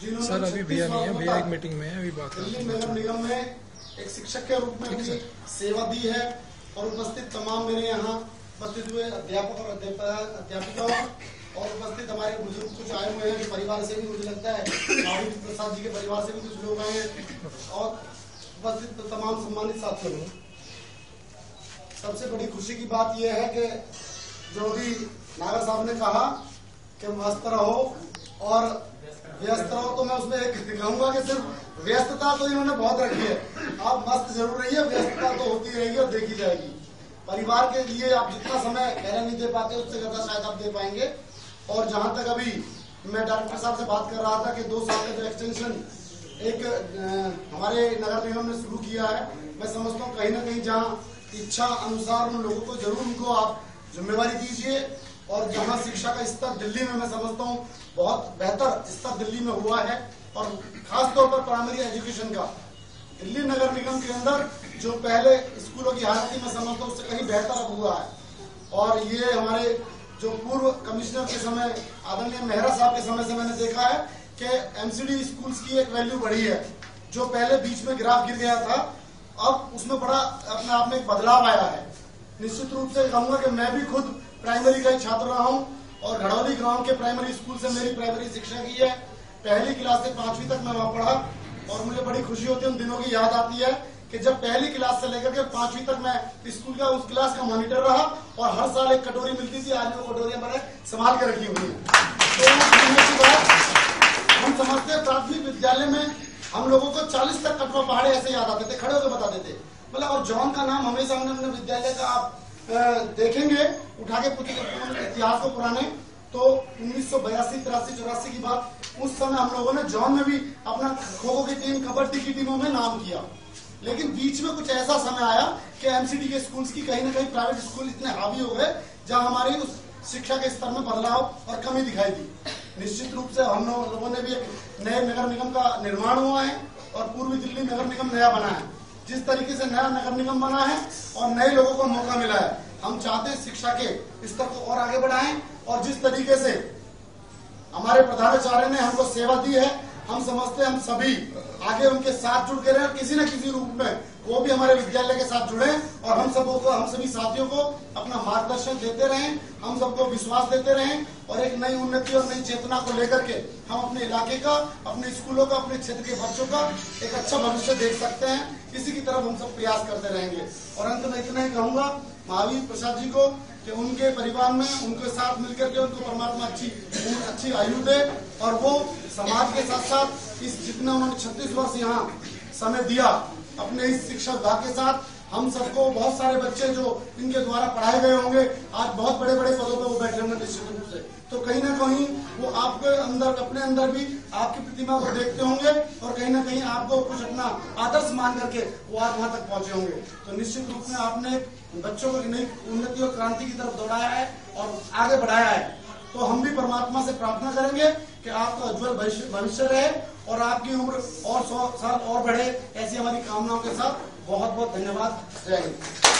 जिन्होंने सर अभी भैया नहीं है, भैया एक मीटिंग में है, अभी बात दिल्ली नगर निगम में एक शिक्षक के रूप में अपनी सेवा दी है। और उपस्थित तमाम मेरे यहाँ उपस्थित हुए अध्यापक और अध्यापिकाओं और उपस्थित हमारे बुजुर्ग कुछ आए हुए हैं जो परिवार से भी, मुझे लगता है आदित्य प्रसाद जी के परिवार से भी कुछ लोग आए हैं और उपस्थित तमाम सम्मानित साथियों। सबसे बड़ी खुशी की बात यह है कि जो भी नागर साहब ने कहा कि मस्त रहो और व्यस्त रहो, तो मैं उसमें एक कहूंगा कि सिर्फ व्यस्तता तो इन्होंने बहुत रखी है। आप मस्त जरूर रहिए, व्यस्तता तो होती रहेगी और देखी जाएगी। परिवार के लिए आप जितना समय पहले नहीं दे पाते उससे ज्यादा शायद आप दे पाएंगे। और जहां तक अभी मैं डायरेक्टर साहब से बात कर रहा था कि 2 साल का जो एक्सटेंशन एक हमारे नगर निगम ने शुरू किया है, मैं समझता हूँ कहीं ना कहीं जहाँ इच्छा अनुसार उन लोगों को जरूर उनको आप जिम्मेवारी दीजिए। और जहाँ शिक्षा का स्तर दिल्ली में मैं समझता हूँ बहुत बेहतर स्तर दिल्ली में हुआ है, और खासतौर पर प्राइमरी एजुकेशन का दिल्ली नगर निगम के अंदर जो पहले स्कूलों की हालत थी, मैं समझता हूँ उससे कहीं बेहतर अब हुआ है। और ये हमारे जो पूर्व कमिश्नर के समय आदरणीय मेहरा साहब के समय से मैंने देखा है कि एमसीडी स्कूल्स की एक वैल्यू बढ़ी है। जो पहले बीच में ग्राफ गिर गया था, अब उसमें बड़ा अपने आप में एक बदलाव आया है। निश्चित रूप से कहूंगा कि मैं भी खुद प्राइमरी का ही छात्र रहा हूं और घड़ौली ग्राम के प्राइमरी स्कूल से मेरी प्राइमरी शिक्षा की है। पहली क्लास से 5वीं तक मैं वहां पढ़ा और मुझे बड़ी खुशी होती है, उन दिनों की याद आती है कि जब पहली क्लास से लेकर के 5वीं तक मैं स्कूल का उस क्लास का मॉनिटर रहा और हर साल एक कटोरी मिलती थी। आज वो कटोरियां मैंने संभाल के रखी हुई है। हम समझते हैं प्राथमिक विद्यालय में हम लोगों को 40 तक कटवा पहाड़े ऐसे याद आते थे, खड़े होकर बताते थे मतलब। और जॉन का नाम हमेशा हमने अपने विद्यालय का आप देखेंगे, उठा के पूछेंगे इतिहास को पुराने, तो 1982, 83, 84 की बात, उस समय हम लोगों ने जॉन में भी अपना खो खो की टीम, कबड्डी की टीमों में नाम किया। लेकिन बीच में कुछ ऐसा समय आया कि एमसीडी के स्कूल्स की कहीं ना कहीं प्राइवेट स्कूल इतने हावी हो गए जहां हमारी उस शिक्षा के स्तर में बदलाव और कमी दिखाई दी। निश्चित रूप से हम लोगों ने भी एक नए नगर निगम का निर्माण हुआ है और पूर्वी दिल्ली नगर निगम नया बना है। जिस तरीके से नया नगर निगम बना है और नए लोगों को मौका मिला है, हम चाहते हैं शिक्षा के स्तर को और आगे बढ़ाएं। और जिस तरीके से हमारे प्रधानाचार्य ने हमको सेवा दी है, हम समझते हैं हम सभी आगे उनके साथ जुड़ के रहे, किसी न किसी रूप में वो भी हमारे विद्यालय के साथ जुड़े और हम सभी साथियों को अपना मार्गदर्शन देते रहें, हम सबको विश्वास देते रहें और एक नई उन्नति और नई चेतना को लेकर के हम अपने इलाके का, अपने स्कूलों का, अपने क्षेत्र के बच्चों का एक अच्छा भविष्य देख सकते हैं। इसी की तरफ हम सब प्रयास करते रहेंगे। और अंत में इतना ही कहूंगा महावीर प्रसाद जी को कि उनके परिवार में उनके साथ मिलकर के उनको परमात्मा अच्छी आयु दे और वो समाज के साथ साथ इस जितना उन्होंने 36 वर्ष यहाँ समय दिया अपने इस शिक्षा विभाग के साथ, हम सबको बहुत सारे बच्चे जो इनके द्वारा पढ़ाए गए होंगे आज बहुत बड़े बड़े पदों पर वो बैठे होंगे निश्चित रूप से। तो कहीं ना कहीं वो आपके अंदर, अपने अंदर भी आपकी प्रतिमा को देखते होंगे और कहीं ना कहीं आपको कुछ अपना आदर्श मान करके वो आज वहां तक पहुंचे होंगे। तो निश्चित रूप में आपने बच्चों को नई उन्नति और क्रांति की तरफ दौड़ाया है और आगे बढ़ाया है। तो हम भी परमात्मा से प्रार्थना करेंगे कि आपका उज्जवल भविष्य रहे और आपकी उम्र और 100 साल और बढ़े, ऐसी हमारी कामनाओं के साथ बहुत बहुत धन्यवाद। जय हिंद।